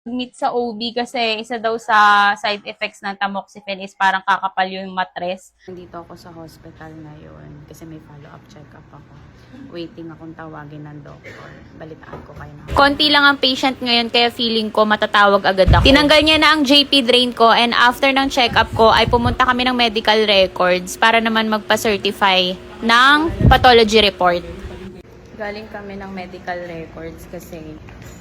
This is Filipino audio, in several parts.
Meet sa OB kasi isa daw sa side effects ng tamoxifen is parang kakapal yung matres. Nandito ako sa hospital ngayon kasi may follow-up check-up ako. Waiting akong tawagin ng doktor. Balitaan ko kayo na. Konti lang ang patient ngayon kaya feeling ko matatawag agad ako. Tinanggal niya na ang JP drain ko and after ng check-up ko ay pumunta kami ng medical records para naman magpa-certify ng pathology report. Galing kami ng medical records kasi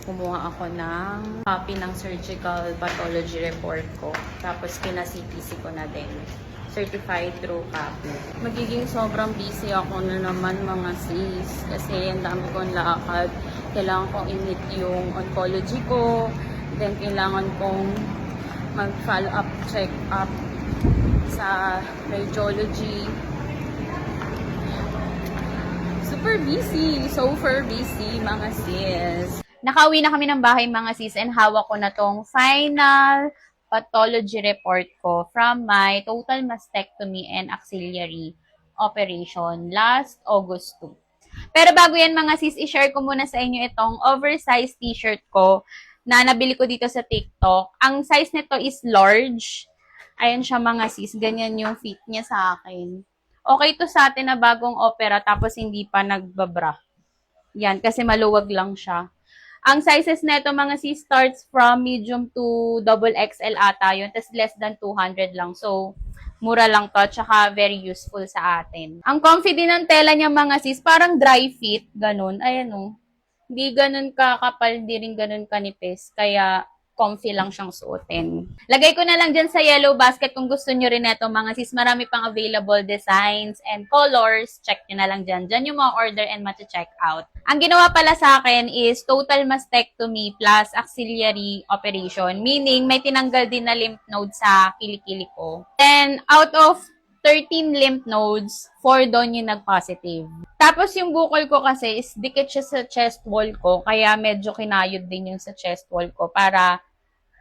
kumuha ako ng copy ng surgical pathology report ko. Tapos pina-CTC ko na din. Certified true copy. Magiging sobrang busy ako na naman mga sis. Kasi ang dami kong lakad. Kailangan kong i-meet yung oncology ko. Then kailangan kong mag-follow up, check up sa radiology. Super busy mga sis. Nakauwi na kami ng bahay mga sis and hawak ko na tong final pathology report ko from my total mastectomy and axillary operation last August 2. Pero bago yan mga sis, i-share ko muna sa inyo itong oversized t-shirt ko na nabili ko dito sa TikTok. Ang size nito is large. Ayan siya mga sis, ganyan yung fit niya sa akin. Okay to sa atin na bagong opera tapos hindi pa nagbabra. Yan, kasi maluwag lang siya. Ang sizes nito mga sis starts from medium to double XL ata yun. Tapos less than 200 lang. So, mura lang to. Tsaka very useful sa atin. Ang comfy din ng tela niya mga sis. Parang dry fit. Ganun. Ayan o. Hindi ganun kakapal. Hindi rin ganun kanipis. Kaya comfy lang siyang suotin. Lagay ko na lang dyan sa yellow basket kung gusto nyo rin ito mga sis. Marami pang available designs and colors. Check nyo na lang dyan. Dyan yung mga order and check out. Ang ginawa pala sa akin is total mastectomy plus axillary operation. Meaning, may tinanggal din na lymph node sa kilikili ko. Then, out of 13 lymph nodes, 4 doon yung nag-positive. Tapos yung bukol ko kasi is dikit siya sa chest wall ko, kaya medyo kinayod din yung sa chest wall ko para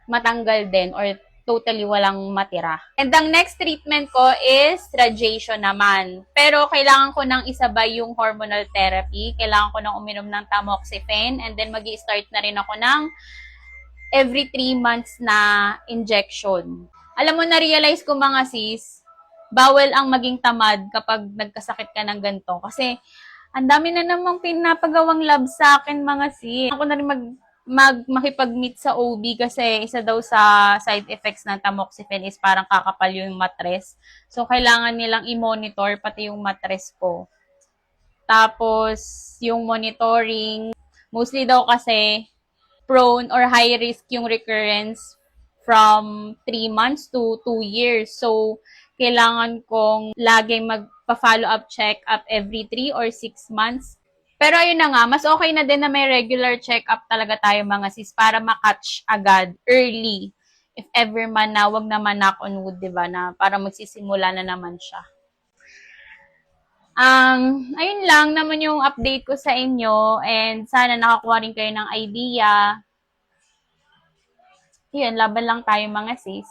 matanggal din or totally walang matira. And ang next treatment ko is radiation naman. Pero kailangan ko nang isabay yung hormonal therapy. Kailangan ko nang uminom ng tamoxifen and then magi-start na rin ako ng every 3 months na injection. Alam mo, na-realize ko mga sis, bawal ang maging tamad kapag nagkasakit ka ng ganito. Kasi ang dami na namang pinapagawang lab sa akin mga sis. Ako na rin makipag-meet sa OB kasi isa daw sa side effects ng tamoxifen is parang kakapal yung matres. So, kailangan nilang i-monitor pati yung matres ko. Tapos, yung monitoring, mostly daw kasi prone or high risk yung recurrence from 3 months to 2 years. So, kailangan kong laging magpa-follow up check up every 3 or 6 months. Pero ayun na nga, mas okay na din na may regular check-up talaga tayo mga sis para makatch agad, early. If ever man na, wag naman knock on wood, diba, na para magsisimula na naman siya. Ayun lang naman yung update ko sa inyo and sana nakakuha rin kayo ng idea. Yun, laban lang tayo mga sis.